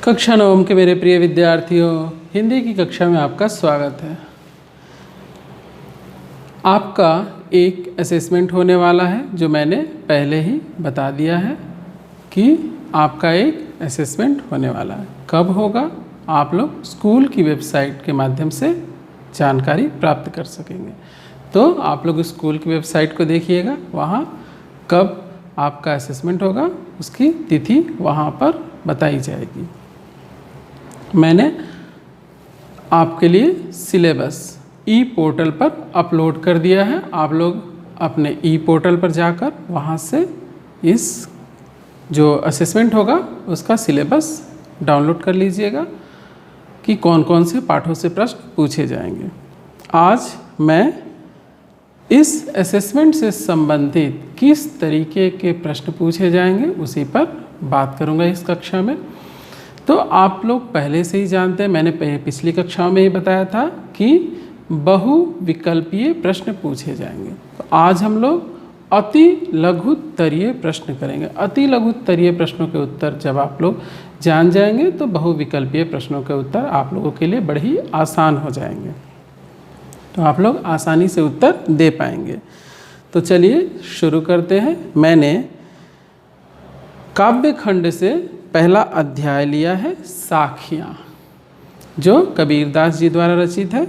कक्षा नवम के मेरे प्रिय विद्यार्थियों, हिंदी की कक्षा में आपका स्वागत है। आपका एक असेसमेंट होने वाला है जो मैंने पहले ही बता दिया है कि आपका एक असेसमेंट होने वाला है। कब होगा, आप लोग स्कूल की वेबसाइट के माध्यम से जानकारी प्राप्त कर सकेंगे। तो आप लोग स्कूल की वेबसाइट को देखिएगा, वहाँ कब आपका असेसमेंट होगा उसकी तिथि वहाँ पर बताई जाएगी। मैंने आपके लिए सिलेबस ई पोर्टल पर अपलोड कर दिया है। आप लोग अपने ई पोर्टल पर जाकर वहाँ से इस जो असेसमेंट होगा उसका सिलेबस डाउनलोड कर लीजिएगा कि कौन कौन से पाठों से प्रश्न पूछे जाएंगे। आज मैं इस असेसमेंट से संबंधित किस तरीके के प्रश्न पूछे जाएंगे उसी पर बात करूंगा इस कक्षा में। तो आप लोग पहले से ही जानते हैं, मैंने पिछली कक्षा में ही बताया था कि बहुविकल्पीय प्रश्न पूछे जाएंगे। तो आज हम लोग अति लघुत्तरीय प्रश्न करेंगे। अति लघुत्तरीय प्रश्नों के उत्तर जब आप लोग जान जाएंगे तो बहुविकल्पीय प्रश्नों के उत्तर आप लोगों के लिए बड़े ही आसान हो जाएंगे, तो आप लोग आसानी से उत्तर दे पाएंगे। तो चलिए शुरू करते हैं। मैंने काव्य खंड से पहला अध्याय लिया है साखियाँ, जो कबीरदास जी द्वारा रचित है।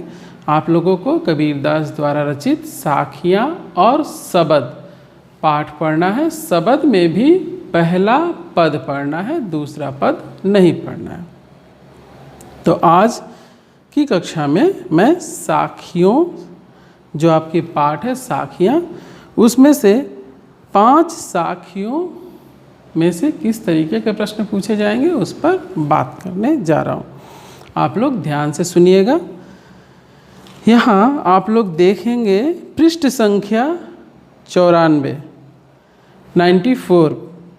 आप लोगों को कबीरदास द्वारा रचित साखियाँ और सबद पाठ पढ़ना है। सबद में भी पहला पद पढ़ना है, दूसरा पद नहीं पढ़ना है। तो आज की कक्षा में मैं साखियों, जो आपकी पाठ है साखियाँ, उसमें से 5 साखियों में से किस तरीके के प्रश्न पूछे जाएंगे उस पर बात करने जा रहा हूँ। आप लोग ध्यान से सुनिएगा। यहाँ आप लोग देखेंगे पृष्ठ संख्या 94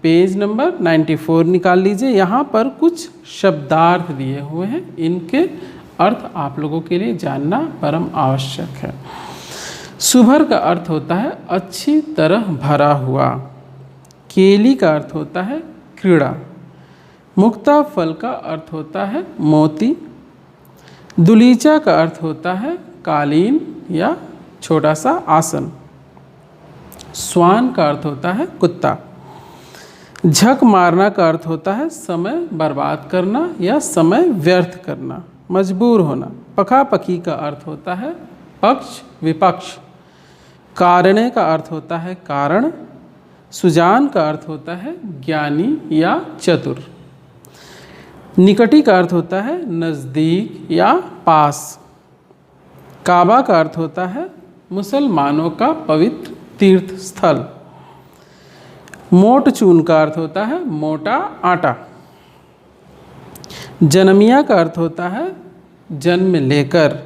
पेज नंबर 94 निकाल लीजिए। यहाँ पर कुछ शब्दार्थ दिए हुए हैं, इनके अर्थ आप लोगों के लिए जानना परम आवश्यक है। सुभर का अर्थ होता है अच्छी तरह भरा हुआ। केली का अर्थ होता है क्रीड़ा। मुक्ता फल का अर्थ होता है मोती। दुलीचा का अर्थ होता है कालीन या छोटा सा आसन। स्वान का अर्थ होता है कुत्ता। झक मारना का अर्थ होता है समय बर्बाद करना या समय व्यर्थ करना, मजबूर होना। पखापखी का अर्थ होता है पक्ष विपक्ष। कारणे का अर्थ होता है कारण। सुजान का अर्थ होता है ज्ञानी या चतुर। निकटी का अर्थ होता है नज़दीक या पास। काबा का अर्थ होता है मुसलमानों का पवित्र तीर्थ स्थल। मोट चून का अर्थ होता है मोटा आटा। जन्मिया का अर्थ होता है जन्म लेकर।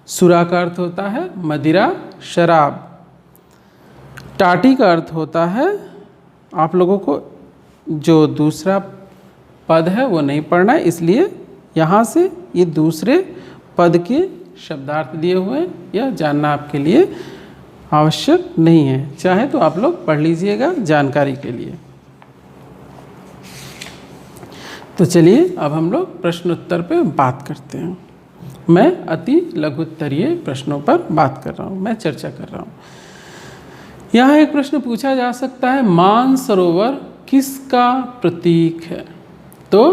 सुरा का अर्थ होता है मदिरा शराब। टाटी का अर्थ होता है, आप लोगों को जो दूसरा पद है वो नहीं पढ़ना है, इसलिए यहाँ से ये दूसरे पद के शब्दार्थ दिए हुए हैं, यह जानना आपके लिए आवश्यक नहीं है। चाहे तो आप लोग पढ़ लीजिएगा जानकारी के लिए। तो चलिए अब हम लोग प्रश्नोत्तर पे बात करते हैं। मैं अति लघुत्तरीय प्रश्नों पर बात कर रहा हूँ, मैं चर्चा कर रहा हूँ। यहाँ एक प्रश्न पूछा जा सकता है, मानसरोवर किसका प्रतीक है? तो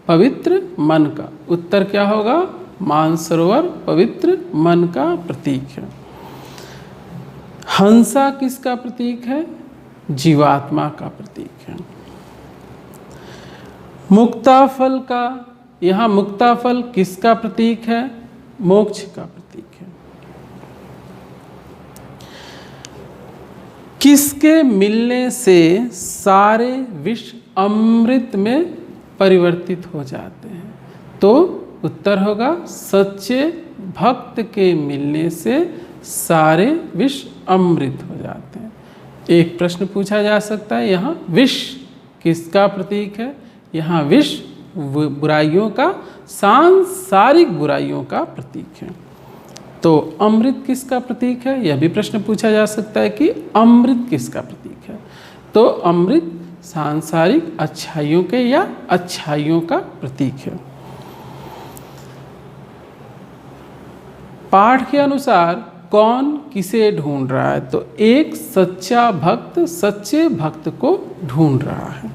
पवित्र मन का। उत्तर क्या होगा? मानसरोवर पवित्र मन का प्रतीक है। हंसा किसका प्रतीक है? जीवात्मा का प्रतीक है। मुक्ताफल का, यहाँ मुक्ताफल किसका प्रतीक है? मोक्ष का प्रतीक है। किसके मिलने से सारे विष अमृत में परिवर्तित हो जाते हैं? तो उत्तर होगा सच्चे भक्त के मिलने से सारे विष अमृत हो जाते हैं। एक प्रश्न पूछा जा सकता है, यहाँ विष किसका प्रतीक है? यहाँ विष बुराइयों का, सांसारिक बुराइयों का प्रतीक है। तो अमृत किसका प्रतीक है? यह भी प्रश्न पूछा जा सकता है कि अमृत किसका प्रतीक है? तो अमृत सांसारिक अच्छाइयों के या अच्छाइयों का प्रतीक है। पाठ के अनुसार कौन किसे ढूंढ रहा है? तो एक सच्चा भक्त सच्चे भक्त को ढूंढ रहा है।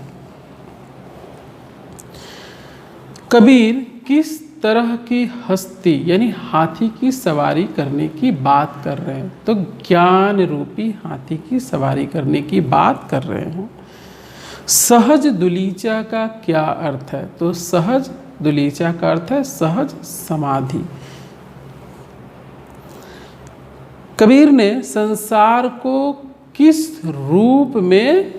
कबीर किस तरह की हस्ती यानी हाथी की सवारी करने की बात कर रहे हैं? तो ज्ञान रूपी हाथी की सवारी करने की बात कर रहे हैं। सहज दुलीचा का क्या अर्थ है? तो सहज दुलीचा का अर्थ है सहज समाधि। कबीर ने संसार को किस रूप में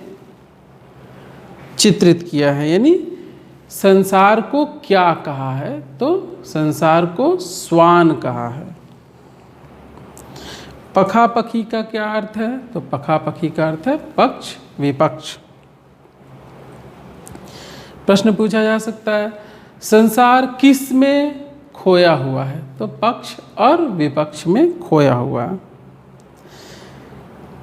चित्रित किया है, यानी संसार को क्या कहा है? तो संसार को स्वान कहा है। पखापखी का क्या अर्थ है? तो पखापखी का अर्थ है पक्ष विपक्ष। प्रश्न पूछा जा सकता है संसार किस में खोया हुआ है? तो पक्ष और विपक्ष में खोया हुआ है।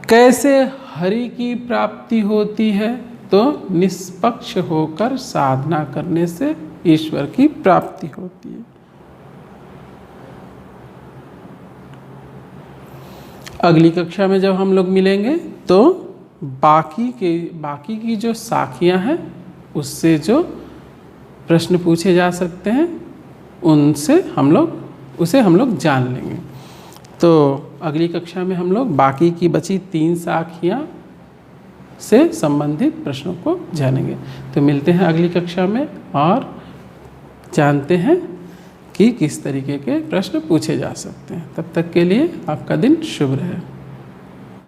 कैसे हरि की प्राप्ति होती है? तो निष्पक्ष होकर साधना करने से ईश्वर की प्राप्ति होती है। अगली कक्षा में जब हम लोग मिलेंगे तो बाकी की जो साखियां हैं उससे जो प्रश्न पूछे जा सकते हैं उसे हम लोग जान लेंगे। तो अगली कक्षा में हम लोग बाकी की बची 3 साखियां से संबंधित प्रश्नों को जानेंगे। तो मिलते हैं अगली कक्षा में और जानते हैं कि किस तरीके के प्रश्न पूछे जा सकते हैं। तब तक के लिए आपका दिन शुभ रहे।